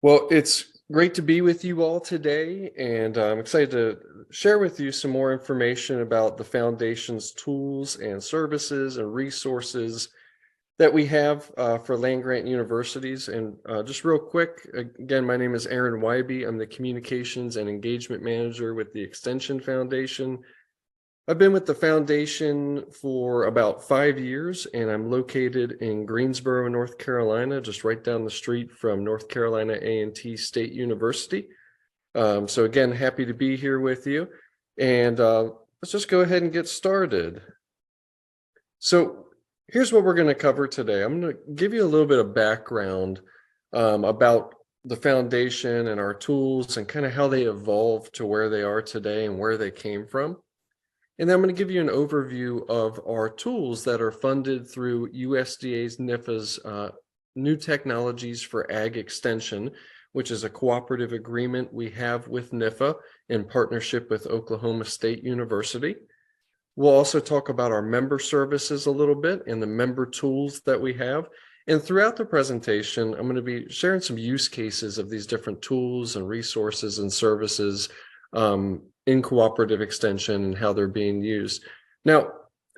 Well, it's great to be with you all today, and I'm excited to share with you some more information about the Foundation's tools and services and resources that we have for land-grant universities. And just real quick, again, my name is Aaron Wybe. I'm the Communications and Engagement Manager with the Extension Foundation. I've been with the foundation for about 5 years, and I'm located in Greensboro, North Carolina, just right down the street from North Carolina A&T State University. So again, happy to be here with you. And let's just go ahead and get started. So here's what we're going to cover today. I'm going to give you a little bit of background about the foundation and our tools and kind of how they evolved to where they are today and where they came from. And then I'm going to give you an overview of our tools that are funded through USDA's NIFA's New Technologies for Ag Extension, which is a cooperative agreement we have with NIFA in partnership with Oklahoma State University. We'll also talk about our member services a little bit and the member tools that we have. And throughout the presentation, I'm going to be sharing some use cases of these different tools and resources and services in cooperative extension and how they're being used. Now,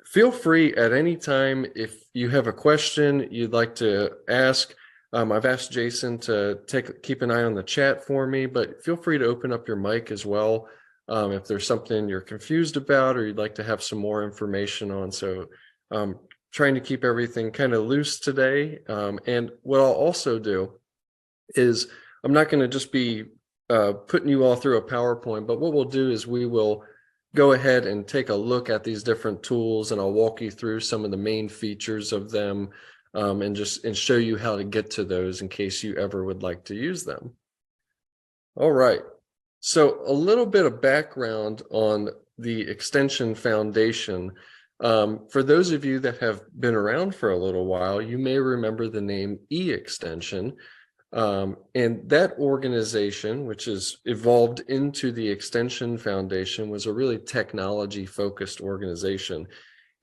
feel free at any time if you have a question you'd like to ask. I've asked Jason to keep an eye on the chat for me, but feel free to open up your mic as well if there's something you're confused about or you'd like to have some more information on. So trying to keep everything kind of loose today. And what I'll also do is I'm not going to just be putting you all through a PowerPoint, but what we'll do is we will go ahead and take a look at these different tools, and I'll walk you through some of the main features of them and show you how to get to those in case you ever would like to use them. All right, so a little bit of background on the Extension Foundation. For those of you that have been around for a little while, you may remember the name eXtension. And that organization, which has evolved into the Extension Foundation, was a really technology-focused organization.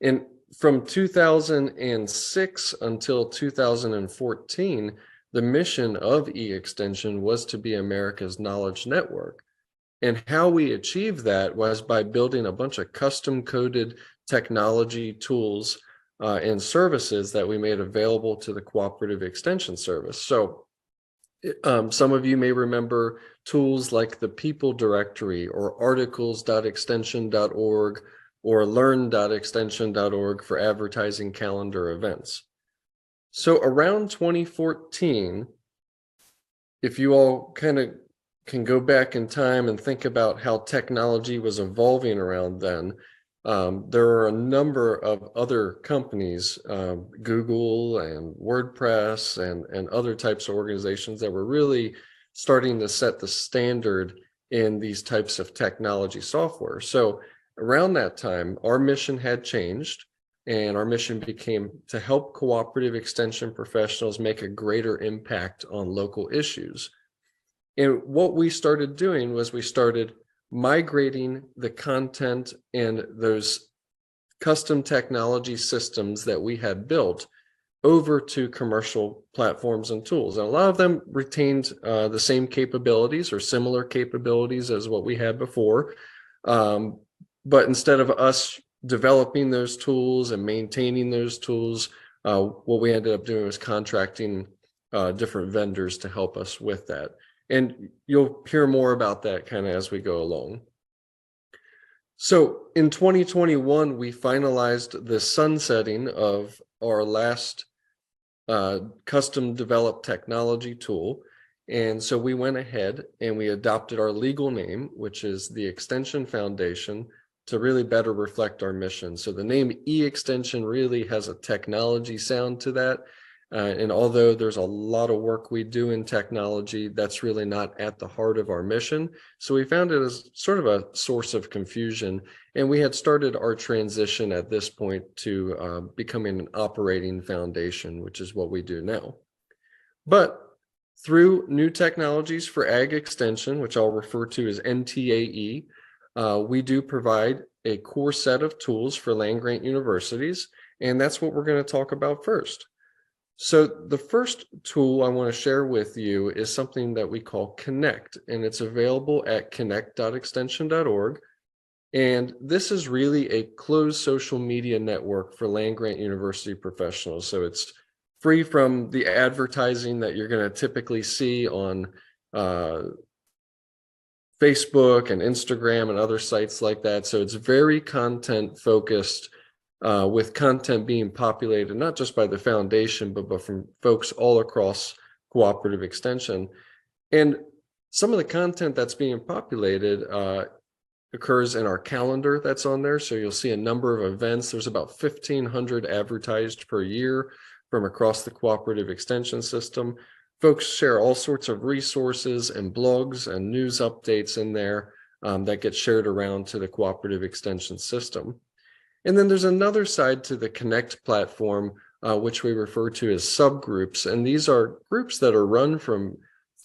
And from 2006 until 2014, the mission of eXtension was to be America's knowledge network. And how we achieved that was by building a bunch of custom-coded technology tools and services that we made available to the Cooperative Extension Service. So some of you may remember tools like the People Directory or articles.extension.org or learn.extension.org for advertising calendar events. So around 2014, if you all kind of can go back in time and think about how technology was evolving around then, there are a number of other companies, Google and WordPress and other types of organizations that were really starting to set the standard in these types of technology software. So around that time, our mission had changed, and our mission became to help cooperative extension professionals make a greater impact on local issues. And what we started doing was we started migrating the content and those custom technology systems that we had built over to commercial platforms and tools. And a lot of them retained the same capabilities or similar capabilities as what we had before. But instead of us developing those tools and maintaining those tools, what we ended up doing was contracting different vendors to help us with that. And you'll hear more about that kind of as we go along. So in 2021, we finalized the sunsetting of our last custom developed technology tool. And so we went ahead and we adopted our legal name, which is the Extension Foundation, to really better reflect our mission. So the name eXtension really has a technology sound to that. And although there's a lot of work we do in technology, that's really not at the heart of our mission. So we found it as sort of a source of confusion. And we had started our transition at this point to becoming an operating foundation, which is what we do now. But through New Technologies for Ag Extension, which I'll refer to as NTAE, we do provide a core set of tools for land-grant universities. And that's what we're going to talk about first. So the first tool I want to share with you is something that we call Connect, and it's available at connect.extension.org. And this is really a closed social media network for land-grant university professionals. So it's free from the advertising that you're going to typically see on Facebook and Instagram and other sites like that. So it's very content focused, with content being populated not just by the foundation, but from folks all across cooperative extension. And some of the content that's being populated occurs in our calendar that's on there. So you'll see a number of events. There's about 1,500 advertised per year from across the cooperative extension system. Folks share all sorts of resources and blogs and news updates in there that get shared around to the cooperative extension system. And then there's another side to the Connect platform, which we refer to as subgroups. And these are groups that are run from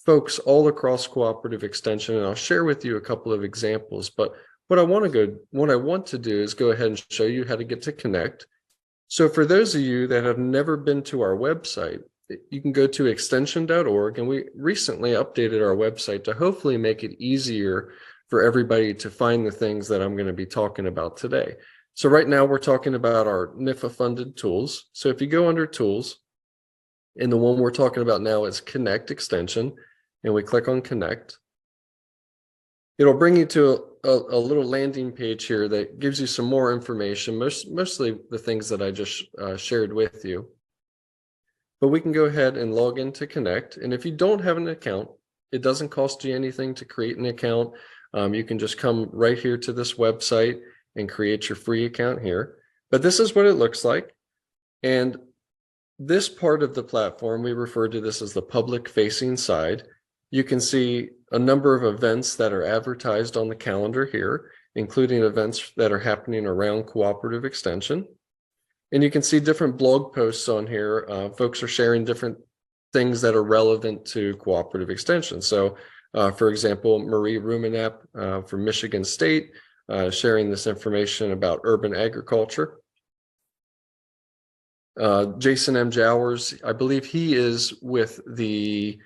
folks all across cooperative extension. And I'll share with you a couple of examples. But what I want to do is go ahead and show you how to get to Connect. So for those of you that have never been to our website, you can go to extension.org, and we recently updated our website to hopefully make it easier for everybody to find the things that I'm going to be talking about today. So right now we're talking about our NIFA funded tools. So if you go under tools, and the one we're talking about now is Connect Extension, and we click on Connect, it'll bring you to a little landing page here that gives you some more information, mostly the things that I just shared with you. But we can go ahead and log into Connect. And if you don't have an account, it doesn't cost you anything to create an account. You can just come right here to this website and create your free account here. But this is what it looks like. And this part of the platform, we refer to this as the public facing side. You can see a number of events that are advertised on the calendar here, including events that are happening around cooperative extension. And you can see different blog posts on here. Folks are sharing different things that are relevant to cooperative extension. So, for example, Marie Rumenap from Michigan State sharing this information about urban agriculture. Jason M. Jowers, I believe he is with the,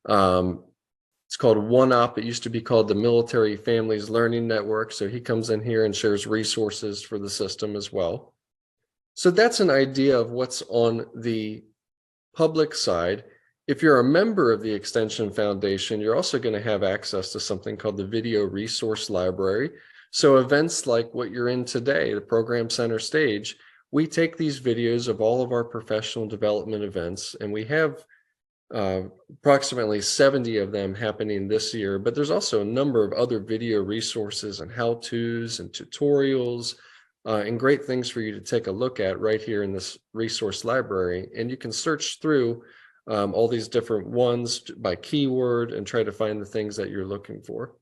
it's called OneOp. It used to be called the Military Families Learning Network. So he comes in here and shares resources for the system as well. So that's an idea of what's on the public side. If you're a member of the Extension Foundation, you're also going to have access to something called the Video Resource Library. So events like what you're in today, the Program Center Stage, we take these videos of all of our professional development events, and we have approximately 70 of them happening this year, but there's also a number of other video resources and how-tos and tutorials and great things for you to take a look at right here in this resource library. And you can search through all these different ones by keyword and try to find the things that you're looking for.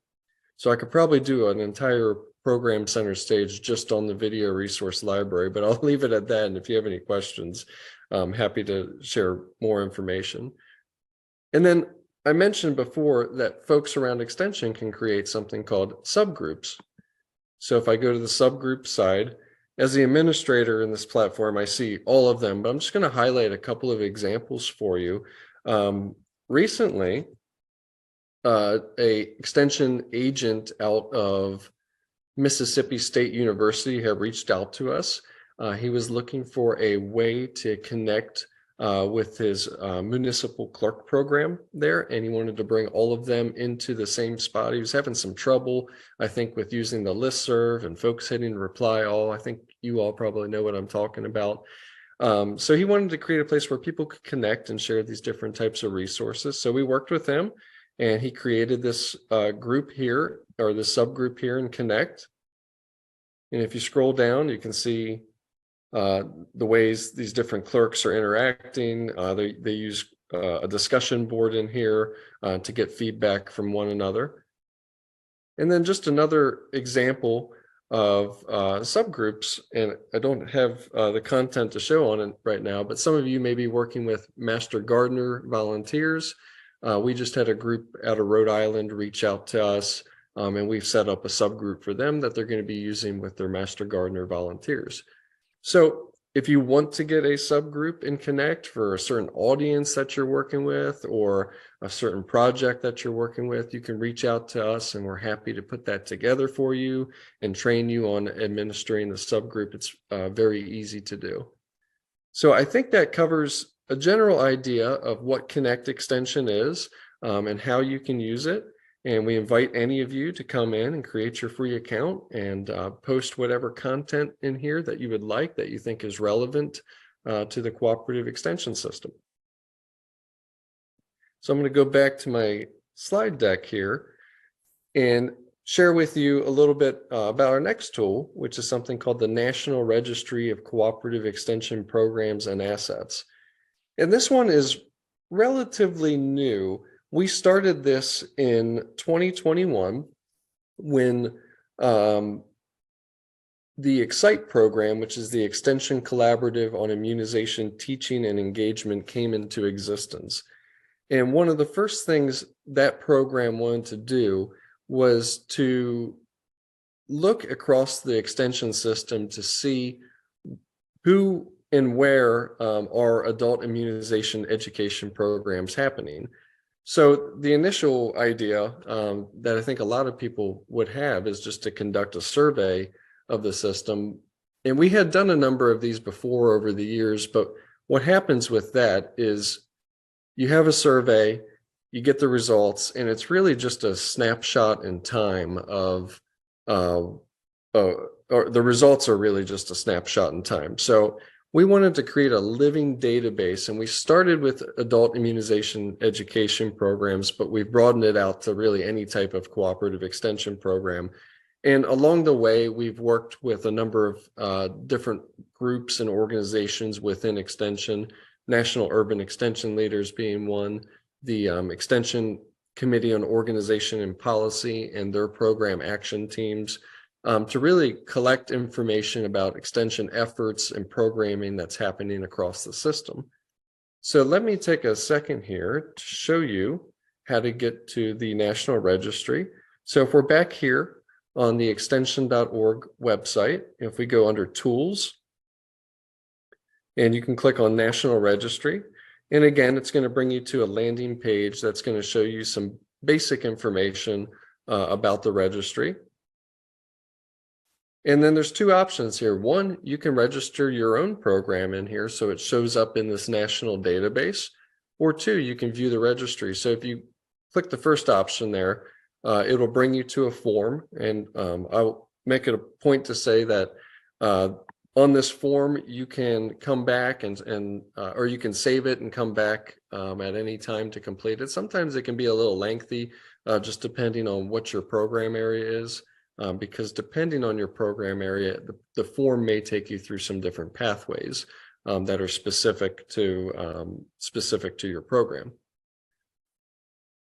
So I could probably do an entire Program Center Stage just on the video resource library, but I'll leave it at that. And if you have any questions, I'm happy to share more information. And then I mentioned before that folks around Extension can create something called subgroups. So if I go to the subgroup side, as the administrator in this platform, I see all of them, but I'm just going to highlight a couple of examples for you. Recently, a extension agent out of Mississippi State University had reached out to us. He was looking for a way to connect with his municipal clerk program there, and he wanted to bring all of them into the same spot. He was having some trouble, I think, with using the listserv and folks hitting reply all. I think you all probably know what I'm talking about. So he wanted to create a place where people could connect and share these different types of resources. So we worked with him, and he created this group here, or the subgroup here in Connect. And if you scroll down, you can see the ways these different clerks are interacting. They use a discussion board in here to get feedback from one another. And then just another example of subgroups, and I don't have the content to show on it right now, but some of you may be working with Master Gardener volunteers. We just had a group out of Rhode Island reach out to us, and we've set up a subgroup for them that they're going to be using with their Master Gardener volunteers. So if you want to get a subgroup in Connect for a certain audience that you're working with or a certain project that you're working with, you can reach out to us and we're happy to put that together for you and train you on administering the subgroup. It's very easy to do. So I think that covers a general idea of what Connect extension is and how you can use it. And we invite any of you to come in and create your free account and post whatever content in here that you would like that you think is relevant to the cooperative extension system. So I'm going to go back to my slide deck here and share with you a little bit about our next tool, which is something called the National Registry of Cooperative Extension Programs and Assets. And this one is relatively new. We started this in 2021 when the EXCITE program, which is the Extension Collaborative on Immunization Teaching and Engagement, came into existence. And one of the first things that program wanted to do was to look across the extension system to see who and where are adult immunization education programs happening. So the initial idea that I think a lot of people would have is just to conduct a survey of the system. And we had done a number of these before over the years, but what happens with that is you have a survey, you get the results, and it's really just a snapshot in time of, or the results are really just a snapshot in time. So we wanted to create a living database, and we started with adult immunization education programs, but we've broadened it out to really any type of cooperative extension program. And along the way, we've worked with a number of different groups and organizations within Extension, National Urban Extension Leaders being one, the Extension Committee on Organization and Policy and their program action teams, to really collect information about extension efforts and programming that's happening across the system. So let me take a second here to show you how to get to the National Registry. So if we're back here on the extension.org website, if we go under Tools, and you can click on National Registry. And again, it's going to bring you to a landing page that's going to show you some basic information about the registry. And then there's two options here. One, you can register your own program in here so it shows up in this national database. Or two, you can view the registry. So if you click the first option there, it'll bring you to a form. And I'll make it a point to say that on this form, you can come back or you can save it and come back at any time to complete it. Sometimes it can be a little lengthy, just depending on what your program area is, because depending on your program area, the form may take you through some different pathways that are specific to your program.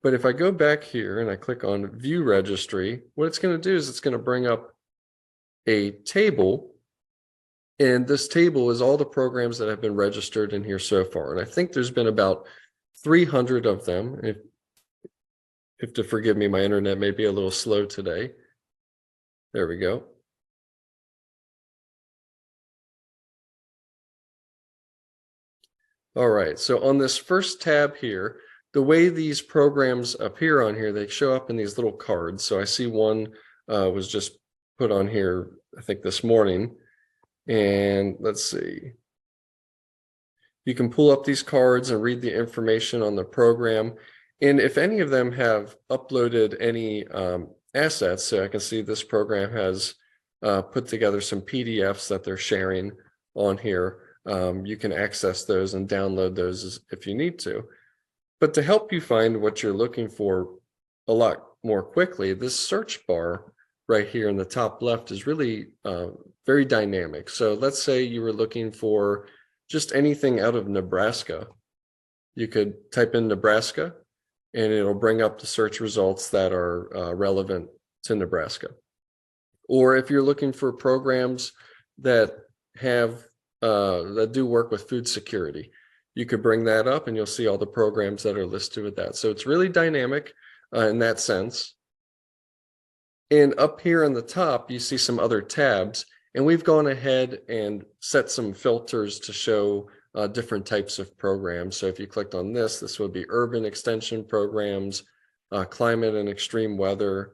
But if I go back here and I click on View Registry, what it's going to do is it's going to bring up a table. And this table is all the programs that have been registered in here so far. And I think there's been about 300 of them. If to forgive me, my internet may be a little slow today. There we go. All right, so on this first tab here, the way these programs appear on here, they show up in these little cards. So I see one was just put on here, I think this morning. And let's see. You can pull up these cards and read the information on the program. And if any of them have uploaded any assets, so I can see this program has put together some PDFs that they're sharing on here. You can access those and download those if you need to. But to help you find what you're looking for a lot more quickly, this search bar right here in the top left is really very dynamic. So let's say you were looking for just anything out of Nebraska. You could type in Nebraska and it'll bring up the search results that are relevant to Nebraska. Or if you're looking for programs that have that do work with food security, you could bring that up and you'll see all the programs that are listed with that. So it's really dynamic in that sense. And up here on the top, you see some other tabs. And we've gone ahead and set some filters to show different types of programs. So if you clicked on this, this would be urban extension programs, climate and extreme weather,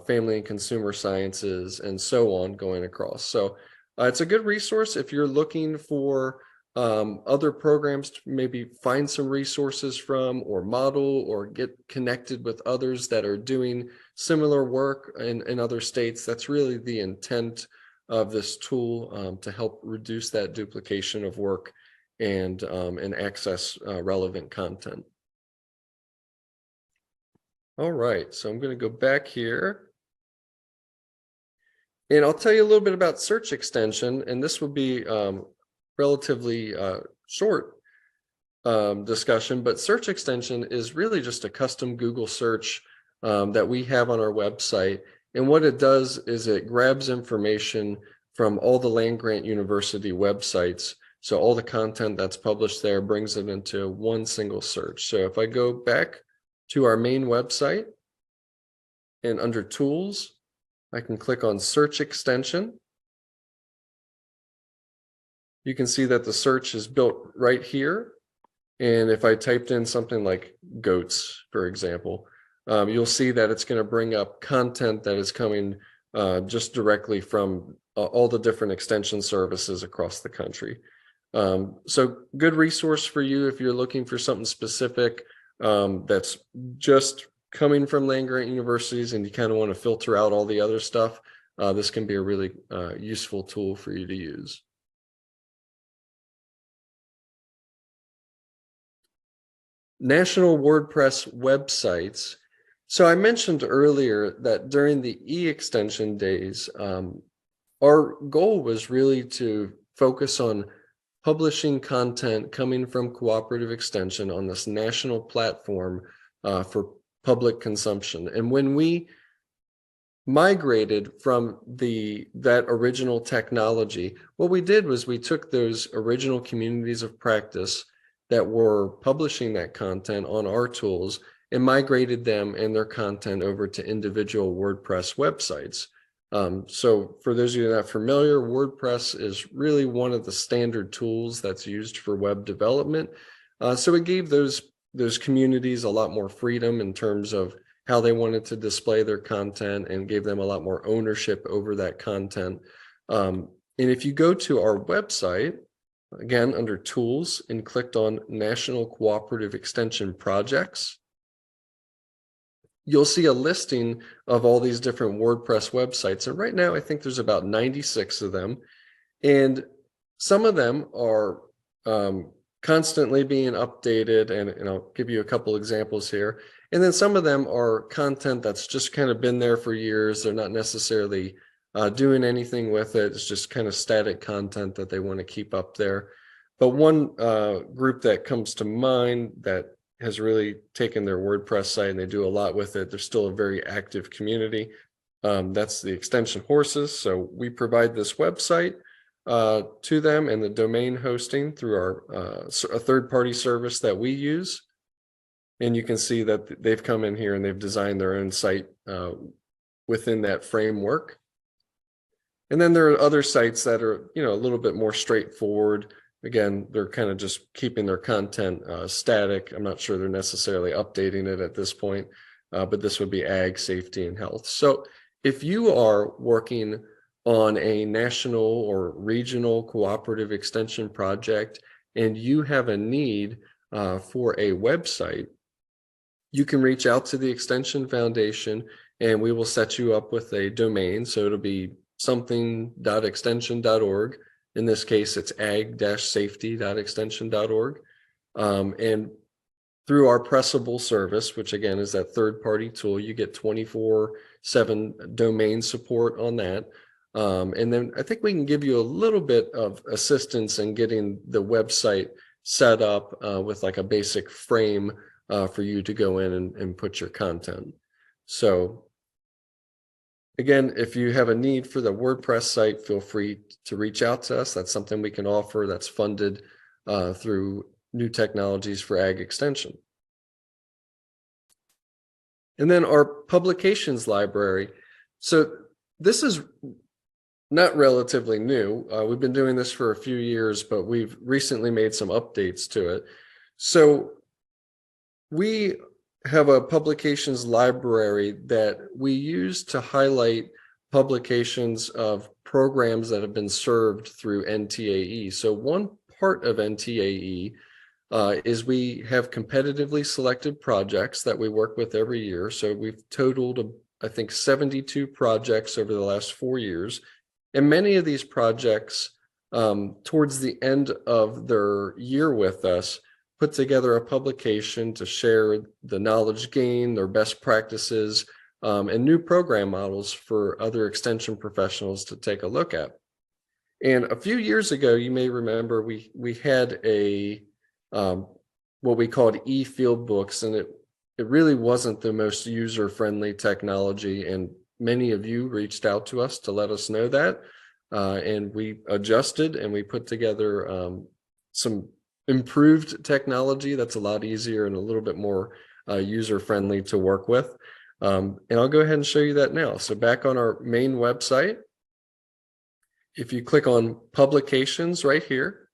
family and consumer sciences, and so on going across. So it's a good resource if you're looking for other programs to maybe find some resources from, or model, or get connected with others that are doing similar work in other states. That's really the intent of this tool, to help reduce that duplication of work and access relevant content. All right, so I'm going to go back here. And I'll tell you a little bit about search extension, and this will be relatively short discussion, but search extension is really just a custom Google search that we have on our website. And what it does is it grabs information from all the land-grant university websites. So all the content that's published there brings it into one single search. So if I go back to our main website and under tools, I can click on search extension. You can see that the search is built right here. And if I typed in something like goats, for example, you'll see that it's going to bring up content that is coming just directly from all the different extension services across the country. So good resource for you if you're looking for something specific that's just coming from land-grant universities and you kind of want to filter out all the other stuff. This can be a really useful tool for you to use. National WordPress websites. So I mentioned earlier that during the e-extension days, our goal was really to focus on publishing content coming from Cooperative Extension on this national platform for public consumption. And when we migrated from that original technology, what we did was we took those original communities of practice that were publishing that content on our tools and migrated them and their content over to individual WordPress websites. So for those of you not familiar, WordPress is really one of the standard tools that's used for web development. So it gave those communities a lot more freedom in terms of how they wanted to display their content and gave them a lot more ownership over that content. And if you go to our website, again, under tools and clicked on National Cooperative Extension Projects, you'll see a listing of all these different WordPress websites. And right now, I think there's about 96 of them. And some of them are constantly being updated. And I'll give you a couple examples here. And then some of them are content that's just kind of been there for years. They're not necessarily doing anything with it. It's just kind of static content that they want to keep up there. But one group that comes to mind that has really taken their WordPress site and they do a lot with it, they're still a very active community. That's the Extension Horses. So we provide this website to them and the domain hosting through our a third-party service that we use. And you can see that they've come in here and they've designed their own site within that framework. And then there are other sites that are, a little bit more straightforward. Again, they're kind of just keeping their content static. I'm not sure they're necessarily updating it at this point, but this would be ag, safety, and health. So if you are working on a national or regional cooperative extension project and you have a need for a website, you can reach out to the Extension Foundation and we will set you up with a domain. So it'll be something.extension.org. In this case, it's ag-safety.extension.org. And through our Pressable service, which again is that third-party tool, you get 24/7 domain support on that. And then I think we can give you a little bit of assistance in getting the website set up with like a basic frame for you to go in and put your content. So again, if you have a need for the WordPress site, feel free to reach out to us. That's something we can offer that's funded through New Technologies for Ag Extension. And then our publications library. So this is not relatively new. We've been doing this for a few years, but we've recently made some updates to it. So we have a publications library that we use to highlight publications of programs that have been served through NTAE. So one part of NTAE is we have competitively selected projects that we work with every year. So we've totaled, I think, 72 projects over the last 4 years. And many of these projects, towards the end of their year with us, put together a publication to share the knowledge gained, their best practices, and new program models for other extension professionals to take a look at. And a few years ago, you may remember we had a what we called e-field books, and it really wasn't the most user-friendly technology. And many of you reached out to us to let us know that, and we adjusted and we put together some improved technology that's a lot easier and a little bit more user-friendly to work with. And I'll go ahead and show you that now. So back on our main website, if you click on publications right here,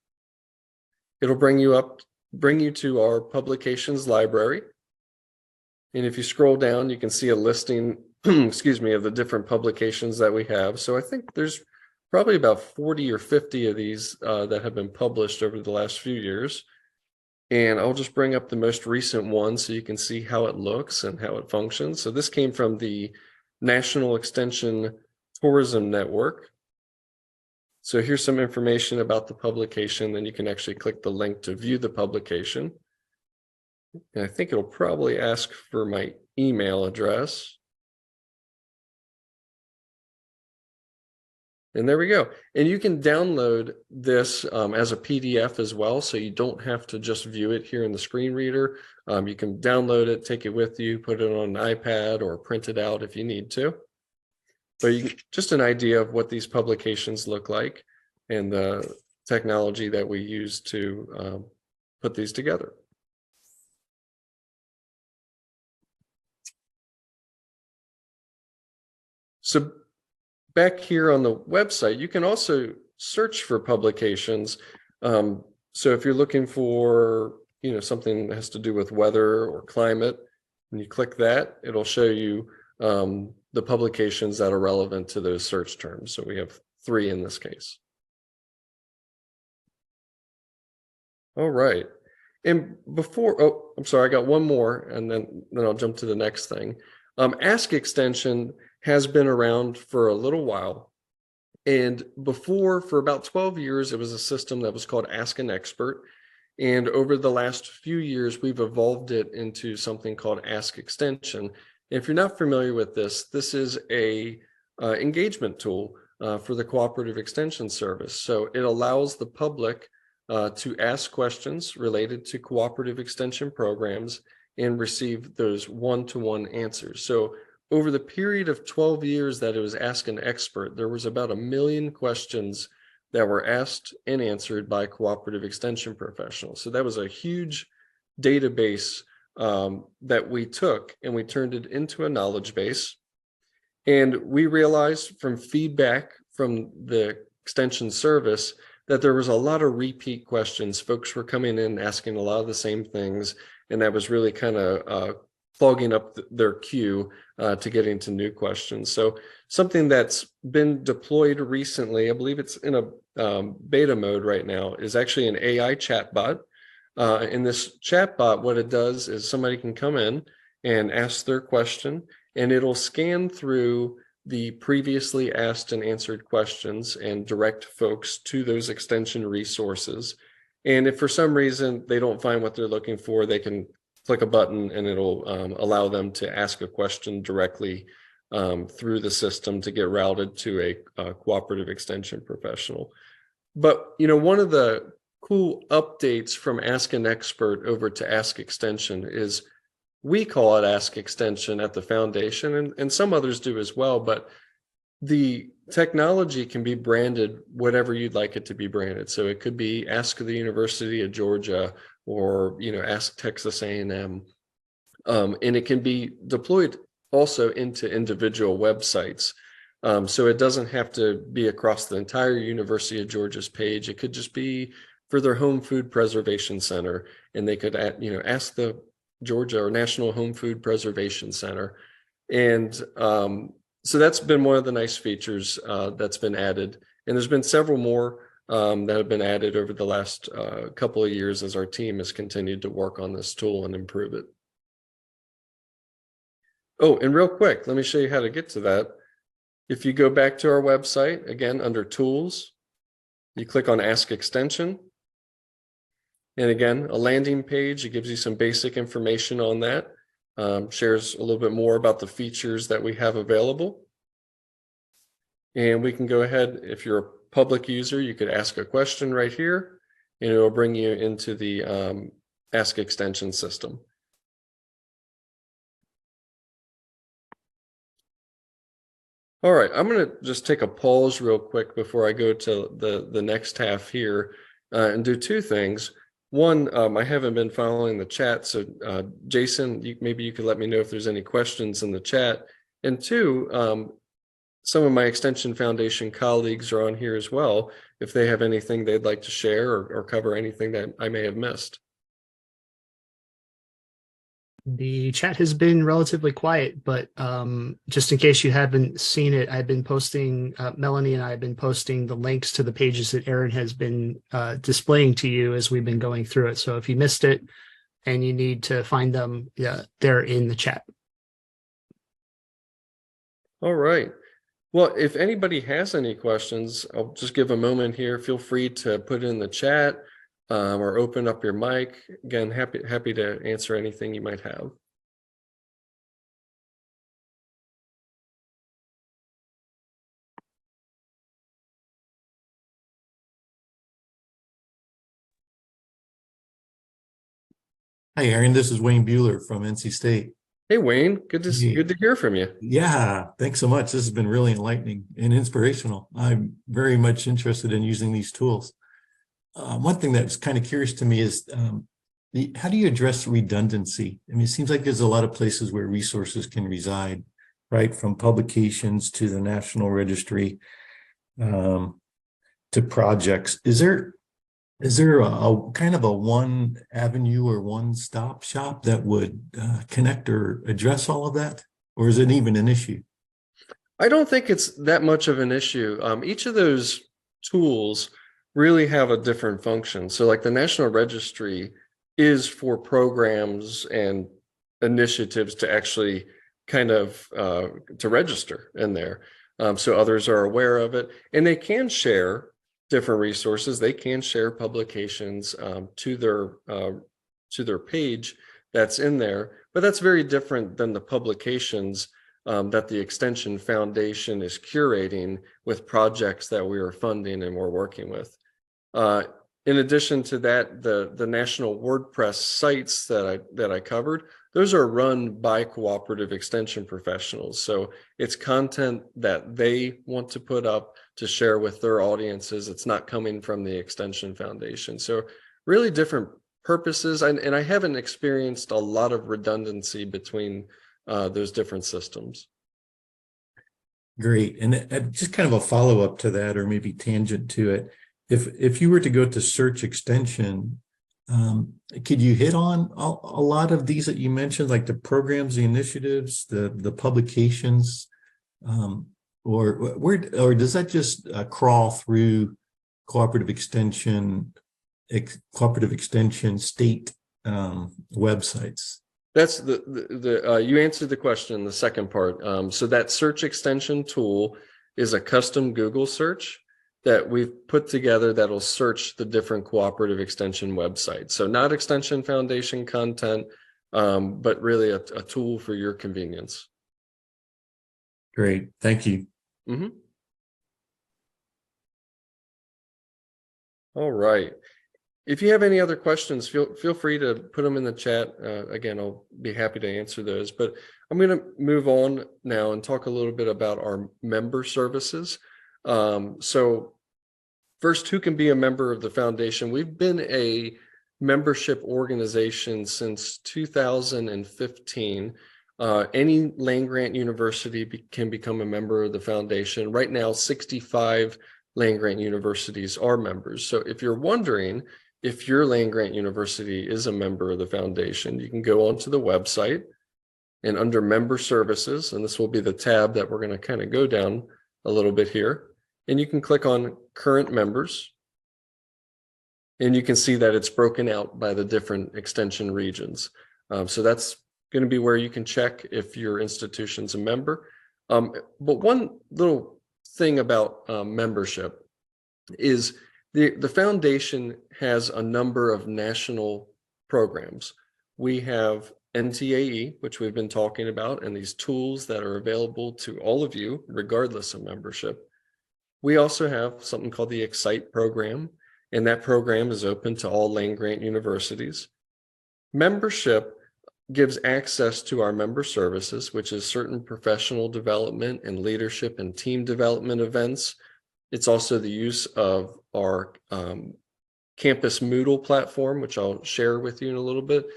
it'll bring you to our publications library. And if you scroll down, you can see a listing, excuse me, of the different publications that we have. So I think there's probably about 40 or 50 of these that have been published over the last few years. And I'll just bring up the most recent one so you can see how it looks and how it functions. So this came from the National Extension Tourism Network. So here's some information about the publication. Then you can actually click the link to view the publication. And I think it'll probably ask for my email address. And there we go. And you can download this as a PDF as well. So you don't have to just view it here in the screen reader. You can download it, take it with you, put it on an iPad or print it out if you need to. So just an idea of what these publications look like and the technology that we use to put these together. So back here on the website, you can also search for publications. So if you're looking for, something that has to do with weather or climate, and you click that, it'll show you the publications that are relevant to those search terms. So we have 3 in this case. All right. And I'm sorry, I got one more, and then I'll jump to the next thing. Ask Extension has been around for a little while. And before, for about 12 years, it was a system that was called Ask an Expert. And over the last few years, we've evolved it into something called Ask Extension. If you're not familiar with this, this is a engagement tool for the Cooperative Extension Service. So it allows the public to ask questions related to cooperative extension programs and receive those one-to-one answers. So over the period of 12 years that it was Ask an Expert, there was about 1 million questions that were asked and answered by cooperative extension professionals. So that was a huge database that we took and we turned it into a knowledge base. And we realized from feedback from the extension service that there was a lot of repeat questions. Folks were coming in asking a lot of the same things, and that was really kind of clogging up their queue to get into new questions. So something that's been deployed recently, I believe it's in a beta mode right now, is actually an AI chatbot. In this chatbot, what it does is somebody can come in and ask their question, and it'll scan through the previously asked and answered questions and direct folks to those extension resources. And if for some reason they don't find what they're looking for, they can click a button and it'll allow them to ask a question directly through the system to get routed to a cooperative extension professional. But, one of the cool updates from Ask an Expert over to Ask Extension is we call it Ask Extension at the foundation, and some others do as well, but the technology can be branded whatever you'd like it to be branded. So it could be Ask the University of Georgia or, Ask Texas A&M. And it can be deployed also into individual websites. So it doesn't have to be across the entire University of Georgia's page. It could just be for their home food preservation center, and they could, ask the Georgia or National Home Food Preservation Center. And so that's been one of the nice features that's been added. And there's been several more that have been added over the last couple of years as our team has continued to work on this tool and improve it. Oh, and real quick, let me show you how to get to that. If you go back to our website, again, under Tools, you click on Ask Extension. And again, a landing page, it gives you some basic information on that, shares a little bit more about the features that we have available. And we can go ahead, if you're a public user, you could ask a question right here, and it will bring you into the Ask Extension system. All right, I'm going to just take a pause real quick before I go to the next half here and do two things. One, I haven't been following the chat, so Jason, maybe you could let me know if there's any questions in the chat. And two, some of my Extension Foundation colleagues are on here as well, if they have anything they'd like to share or cover anything that I may have missed. The chat has been relatively quiet, but just in case you haven't seen it, I've been posting, Melanie and I have been posting the links to the pages that Aaron has been displaying to you as we've been going through it. So if you missed it and you need to find them, they're in the chat. All right. Well, if anybody has any questions, I'll just give a moment here. Feel free to put it in the chat. Or open up your mic. Again, happy to answer anything you might have. Hi, Aaron. This is Wayne Bueller from NC State. Hey, Wayne. Good to hear from you. Yeah, thanks so much. This has been really enlightening and inspirational. I'm very much interested in using these tools. One thing that's kind of curious to me is how do you address redundancy? I mean, it seems like there's a lot of places where resources can reside, right? From publications to the National Registry to projects. Is there a kind of a one avenue or one stop shop that would connect or address all of that? Or is it even an issue? I don't think it's that much of an issue. Each of those tools really have a different function. So like the National Registry is for programs and initiatives to actually kind of to register in there. So others are aware of it, and they can share different resources. They can share publications to their page that's in there, but that's very different than the publications that the Extension Foundation is curating with projects that we are funding and we're working with. In addition to that, the national WordPress sites that I covered, those are run by cooperative extension professionals. So it's content that they want to put up to share with their audiences. It's not coming from the Extension Foundation. So really different purposes. And I haven't experienced a lot of redundancy between those different systems. Great. And just kind of a follow-up to that, or maybe tangent to it. If you were to go to search extension, could you hit on a lot of these that you mentioned, like the programs, the initiatives, the publications, or does that just crawl through cooperative extension state websites? That's you answered the question, the second part. So that search extension tool is a custom Google search that we've put together that'll search the different cooperative extension websites. So not Extension Foundation content, but really a tool for your convenience. Great, thank you. Mm-hmm. All right. If you have any other questions, feel free to put them in the chat. Again, I'll be happy to answer those, but I'm going to move on now and talk a little bit about our member services. So first, who can be a member of the foundation? We've been a membership organization since 2015. Any land-grant university can become a member of the foundation. Right now, 65 land-grant universities are members. So if you're wondering if your land-grant university is a member of the foundation, you can go onto the website and under member services, and this will be the tab that we're going to kind of go down a little bit here, and you can click on current members, and you can see that it's broken out by the different extension regions. So that's going to be where you can check if your institution's a member. But one little thing about membership is the foundation has a number of national programs. We have NTAE, which we've been talking about, and these tools that are available to all of you, regardless of membership. We also have something called the Excite program, and that program is open to all land-grant universities. Membership gives access to our member services, which is certain professional development and leadership and team development events. It's also the use of our campus Moodle platform, which I'll share with you in a little bit.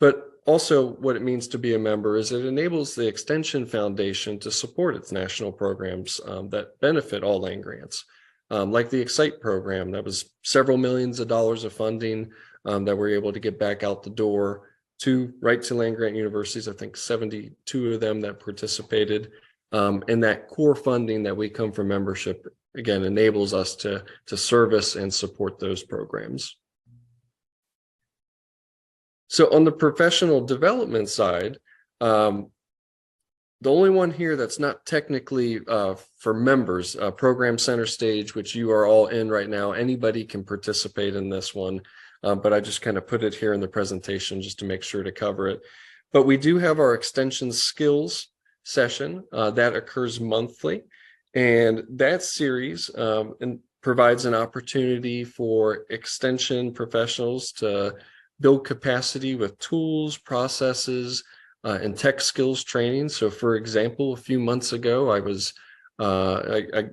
But also what it means to be a member is it enables the Extension Foundation to support its national programs that benefit all land grants, like the Excite program. That was several millions of dollars of funding that we're able to get back out the door to land grant universities. I think 72 of them that participated, and that core funding that we come from membership again enables us to service and support those programs. So on the professional development side, the only one here that's not technically for members, Program Center Stage, which you are all in right now, anybody can participate in this one. But I just kind of put it here in the presentation just to make sure to cover it. But we do have our extension skills session that occurs monthly. And that series provides an opportunity for extension professionals to build capacity with tools, processes, and tech skills training. So for example, a few months ago, I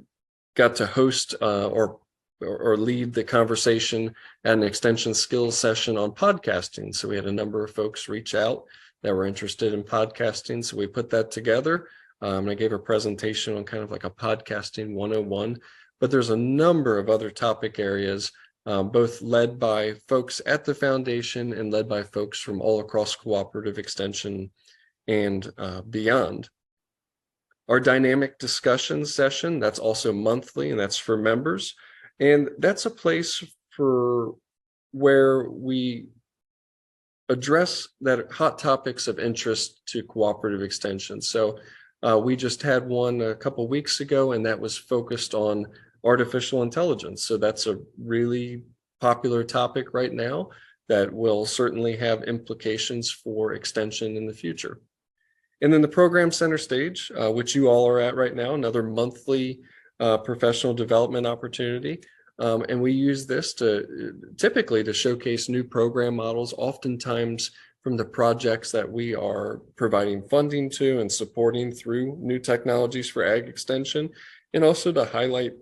got to host or lead the conversation at an extension skills session on podcasting. So we had a number of folks reach out that were interested in podcasting. So we put that together. And I gave a presentation on kind of like a podcasting 101, but there's a number of other topic areas, both led by folks at the foundation and led by folks from all across cooperative extension and beyond. Our dynamic discussion session, that's also monthly, and that's for members. And that's a place for where we address that hot topics of interest to cooperative extension. So we just had one a couple weeks ago, and that was focused on artificial intelligence. So that's a really popular topic right now that will certainly have implications for extension in the future. And then the Program Center Stage, which you all are at right now, another monthly professional development opportunity. And we use this typically to showcase new program models, oftentimes from the projects that we are providing funding to and supporting through new technologies for ag extension, and also to highlight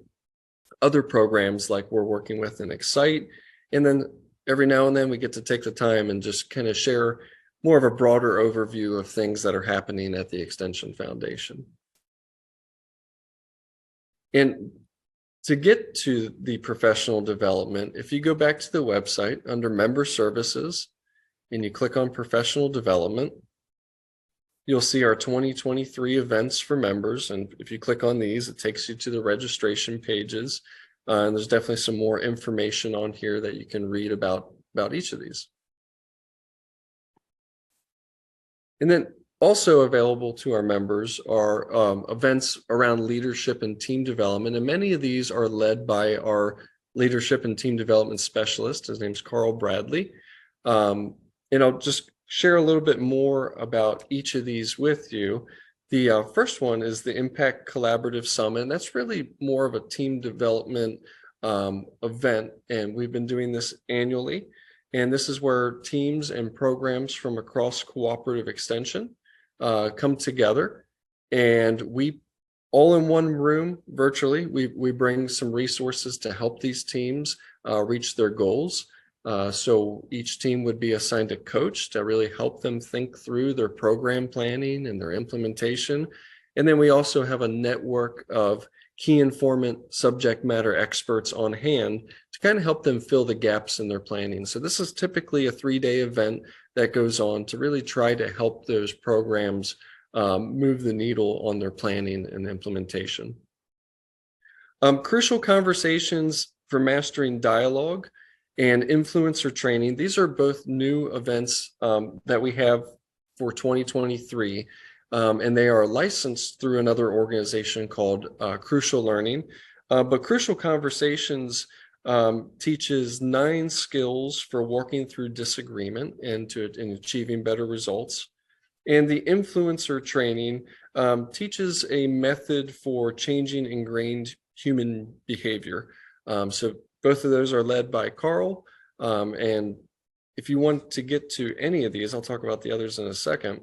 other programs like we're working with in Excite. And then every now and then we get to take the time and just kind of share more of a broader overview of things that are happening at the Extension Foundation. And to get to the professional development, if you go back to the website under Member Services and you click on Professional Development, you'll see our 2023 events for members. And if you click on these, it takes you to the registration pages. And there's definitely some more information on here that you can read about each of these. And then also available to our members are events around leadership and team development. And many of these are led by our leadership and team development specialist. His name's Carl Bradley. And I'll just share a little bit more about each of these with you. The first one is the Impact Collaborative Summit. And that's really more of a team development event. And we've been doing this annually. And this is where teams and programs from across cooperative extension come together, and we all in one room virtually, we bring some resources to help these teams reach their goals. So each team would be assigned a coach to really help them think through their program planning and their implementation. And then we also have a network of key informant subject matter experts on hand to kind of help them fill the gaps in their planning. So this is typically a 3-day event that goes on to really try to help those programs move the needle on their planning and implementation. Crucial conversations for mastering dialogue and influencer training. These are both new events that we have for 2023. And they are licensed through another organization called Crucial Learning. But Crucial Conversations teaches 9 skills for working through disagreement and in achieving better results. And the influencer training teaches a method for changing ingrained human behavior. So both of those are led by Carl. And if you want to get to any of these, I'll talk about the others in a second.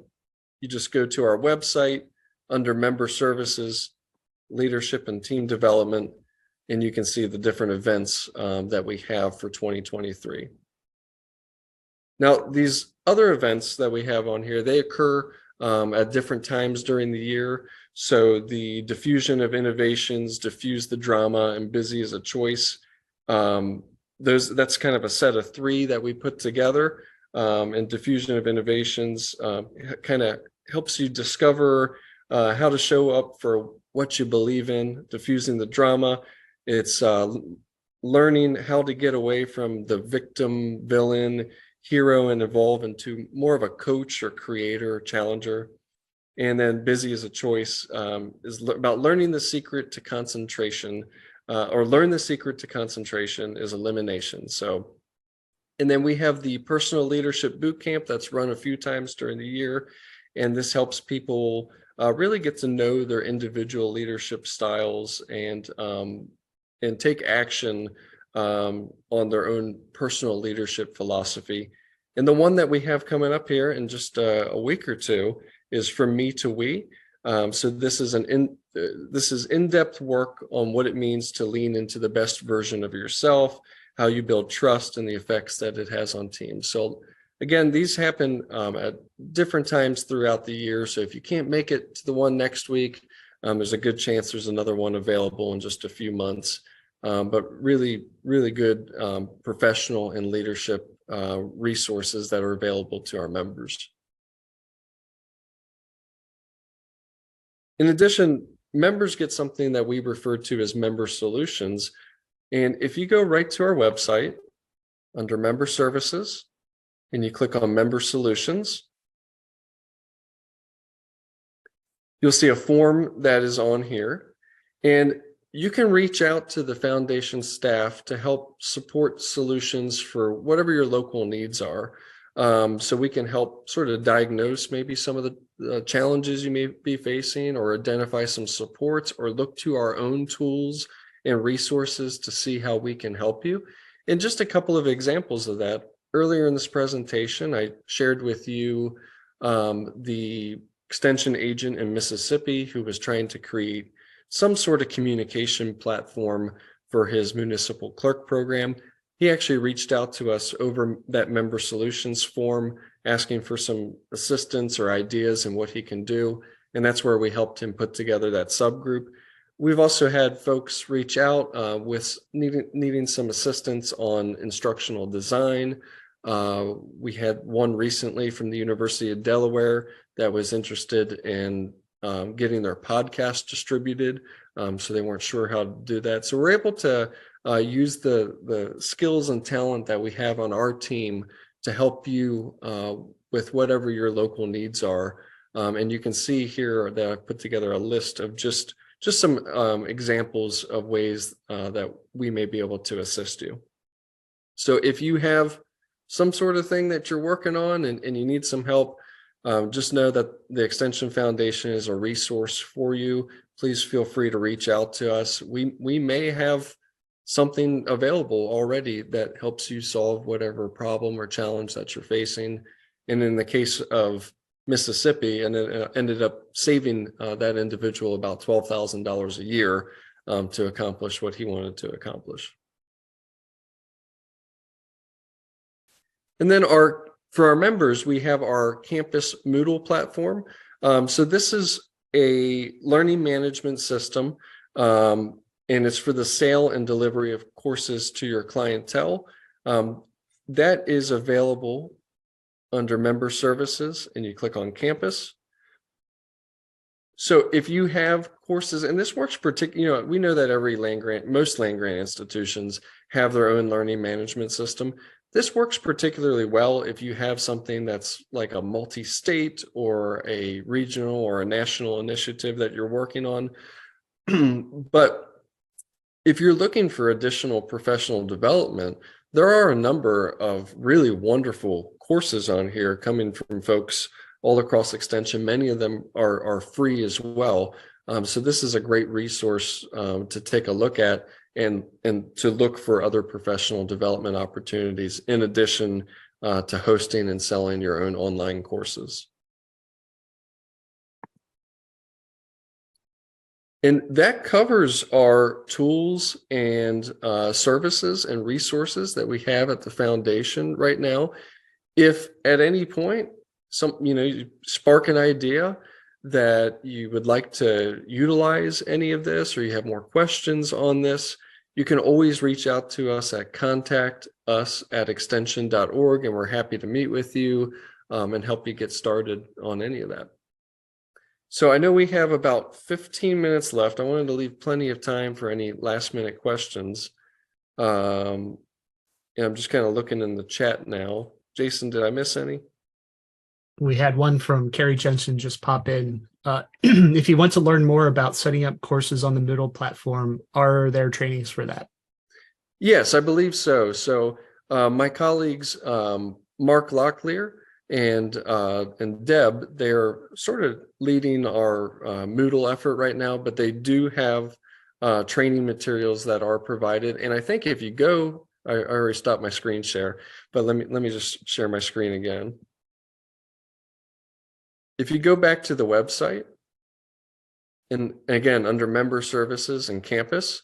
You just go to our website under Member Services, Leadership and Team Development, and you can see the different events that we have for 2023. Now, these other events that we have on here, they occur at different times during the year. So the Diffusion of Innovations, Diffuse the Drama, and Busy as a Choice. That's kind of a set of 3 that we put together. And Diffusion of Innovations kind of helps you discover how to show up for what you believe in. Diffusing the Drama, it's learning how to get away from the victim, villain, hero, and evolve into more of a coach or creator or challenger. And then Busy as a Choice is about learning the secret to concentration, or learn the secret to concentration is elimination. So, and then we have the Personal Leadership Bootcamp that's run a few times during the year. And this helps people really get to know their individual leadership styles and take action on their own personal leadership philosophy. And the one that we have coming up here in just a week or 2 is From Me to We. So this is in-depth work on what it means to lean into the best version of yourself, how you build trust, and the effects that it has on teams. So again, these happen at different times throughout the year. So if you can't make it to the one next week, there's a good chance there's another one available in just a few months. But really, really good professional and leadership resources that are available to our members. In addition, members get something that we refer to as member solutions. And if you go right to our website under Member Services and you click on Member Solutions, you'll see a form that is on here. And you can reach out to the foundation staff to help support solutions for whatever your local needs are. So we can help sort of diagnose maybe some of the challenges you may be facing, or identify some supports, or look to our own tools and resources to see how we can help you. And just a couple of examples of that. Earlier in this presentation, I shared with you the extension agent in Mississippi who was trying to create some sort of communication platform for his municipal clerk program. He actually reached out to us over that member solutions form, asking for some assistance or ideas in what he can do. And that's where we helped him put together that subgroup. We've also had folks reach out with needing some assistance on instructional design. We had one recently from the University of Delaware that was interested in getting their podcast distributed. So they weren't sure how to do that. So we're able to use the skills and talent that we have on our team to help you with whatever your local needs are. And you can see here that I've put together a list of just some examples of ways that we may be able to assist you. So if you have some sort of thing that you're working on and you need some help, just know that the Extension Foundation is a resource for you. Please feel free to reach out to us. We may have something available already that helps you solve whatever problem or challenge that you're facing. And in the case of Mississippi, and it ended up saving that individual about $12,000 a year to accomplish what he wanted to accomplish. And then for our members, we have our campus Moodle platform. So this is a learning management system, and it's for the sale and delivery of courses to your clientele. That is available under member services, and you click on campus. So if you have courses, and this works particularly, we know that most land grant institutions have their own learning management system. This works particularly well if you have something that's like a multi-state or a regional or a national initiative that you're working on. But if you're looking for additional professional development, there are a number of really wonderful courses on here coming from folks all across Extension. Many of them are free as well. So this is a great resource to take a look at and to look for other professional development opportunities in addition to hosting and selling your own online courses. And that covers our tools and services and resources that we have at the foundation right now. If at any point you spark an idea that you would like to utilize any of this, or you have more questions on this, you can always reach out to us at contactus@extension.org, and we're happy to meet with you and help you get started on any of that. So I know we have about 15 minutes left. I wanted to leave plenty of time for any last minute questions. And I'm just kind of looking in the chat now. Jason, did I miss any? We had one from Carrie Jensen just pop in. If you want to learn more about setting up courses on the Moodle platform, are there trainings for that? Yes, I believe so. So my colleagues, Mark Locklear and Deb, they're sort of leading our Moodle effort right now, but they do have training materials that are provided. And I think if you go, I already stopped my screen share, but let me just share my screen again. If you go back to the website, and again, under member services and campus,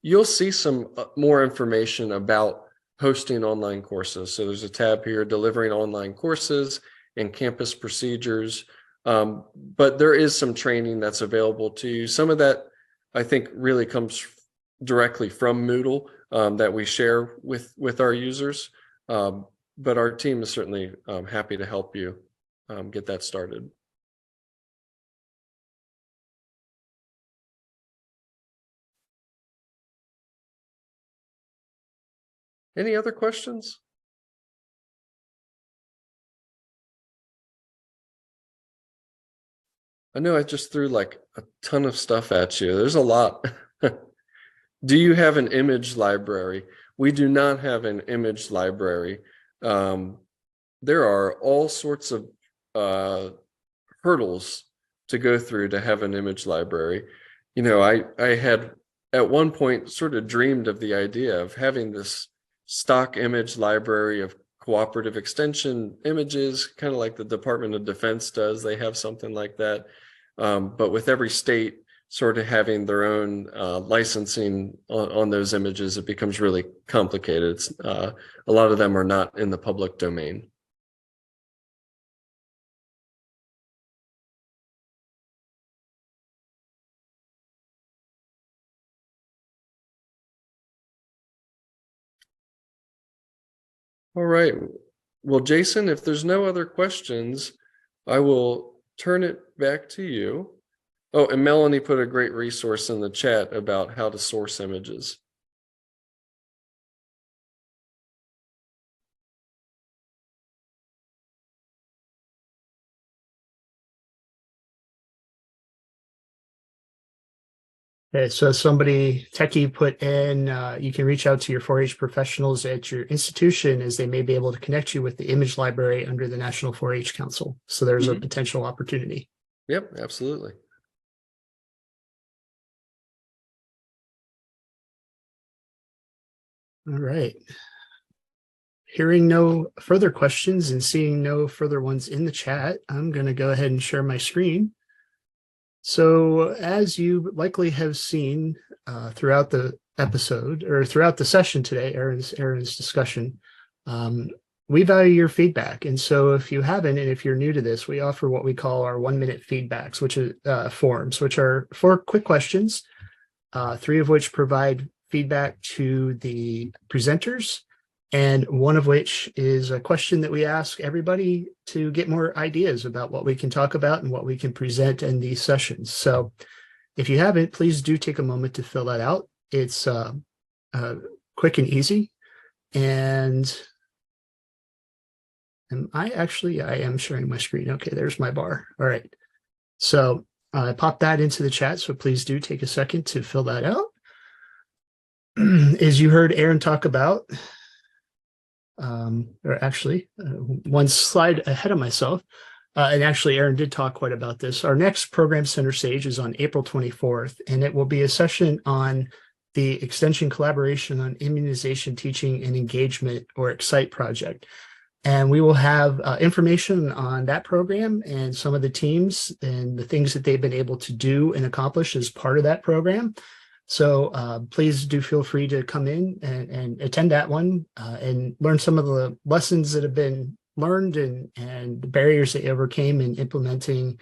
you'll see some more information about hosting online courses. So there's a tab here, delivering online courses and campus procedures. But there is some training that's available to you. Some of that, I think, really comes directly from Moodle that we share with our users. But our team is certainly happy to help you get that started. Any other questions? I know I just threw like a ton of stuff at you. There's a lot. Do you have an image library? We do not have an image library. There are all sorts of hurdles to go through to have an image library. I had at one point sort of dreamed of the idea of having this stock image library of cooperative extension images, kind of like the Department of Defense does. They have something like that. But with every state sort of having their own licensing on those images, it becomes really complicated. A lot of them are not in the public domain. All right. Well, Jason, if there's no other questions, I will turn it back to you. Oh, and Melanie put a great resource in the chat about how to source images. Okay, so somebody techie put in, you can reach out to your 4-H professionals at your institution, as they may be able to connect you with the image library under the National 4-H Council. So there's a potential opportunity. Yep, absolutely. All right. Hearing no further questions and seeing no further ones in the chat, I'm going to go ahead and share my screen. So as you likely have seen throughout the episode, or throughout the session today, Aaron's discussion, we value your feedback. And so if you haven't, and if you're new to this, we offer what we call our 1-minute feedbacks, which is forms, which are 4 quick questions, 3 of which provide feedback to the presenters, and 1 of which is a question that we ask everybody to get more ideas about what we can talk about and what we can present in these sessions. So if you haven't, please do take a moment to fill that out. It's quick and easy. And I am sharing my screen. Okay, there's my bar. All right. So I popped that into the chat. So please do take a second to fill that out. As you heard Aaron talk about, or actually 1 slide ahead of myself, and actually Aaron did talk quite about this. Our next program center stage is on April 24th, and it will be a session on the Extension Collaboration on Immunization Teaching and Engagement, or EXCITE project. And we will have information on that program and some of the teams and the things that they've been able to do and accomplish as part of that program. So please do feel free to come in and attend that one and learn some of the lessons that have been learned and the barriers they overcame in implementing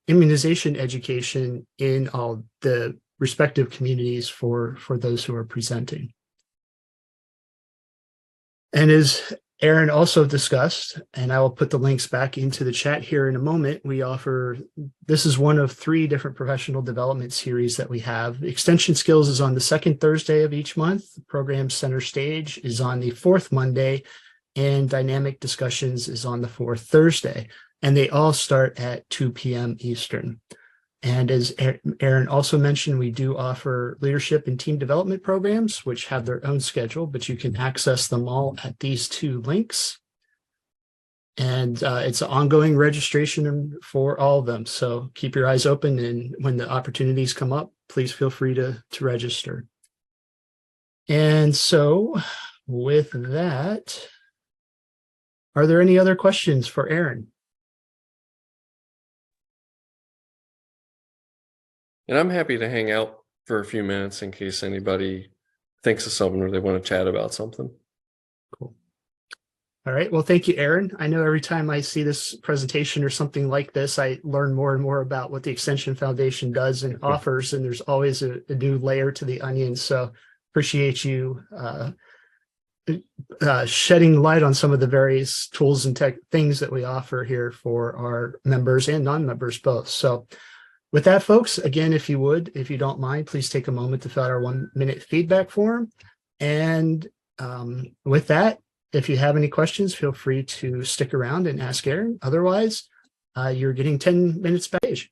immunization education in all the respective communities for those who are presenting. And as Aaron also discussed, and I will put the links back into the chat here in a moment, this is 1 of 3 different professional development series that we have. Extension Skills is on the 2nd Thursday of each month. The Program Center Stage is on the 4th Monday, and Dynamic Discussions is on the 4th Thursday. And they all start at 2 p.m. Eastern. And as Aaron also mentioned, we do offer leadership and team development programs, which have their own schedule, but you can access them all at these 2 links. And it's an ongoing registration for all of them. So keep your eyes open, and when the opportunities come up, please feel free to register. And so with that, are there any other questions for Aaron? And I'm happy to hang out for a few minutes in case anybody thinks of something or they want to chat about something. Cool. All right. Well, thank you, Aaron. I know every time I see this presentation or something like this, I learn more and more about what the Extension Foundation does and offers, and there's always a new layer to the onion. So appreciate you shedding light on some of the various tools and things that we offer here for our members and non-members both. So with that, folks, again, if you don't mind, please take a moment to fill out our 1-minute feedback form. And with that, if you have any questions, feel free to stick around and ask Aaron. Otherwise, you're getting 10 minutes backstage.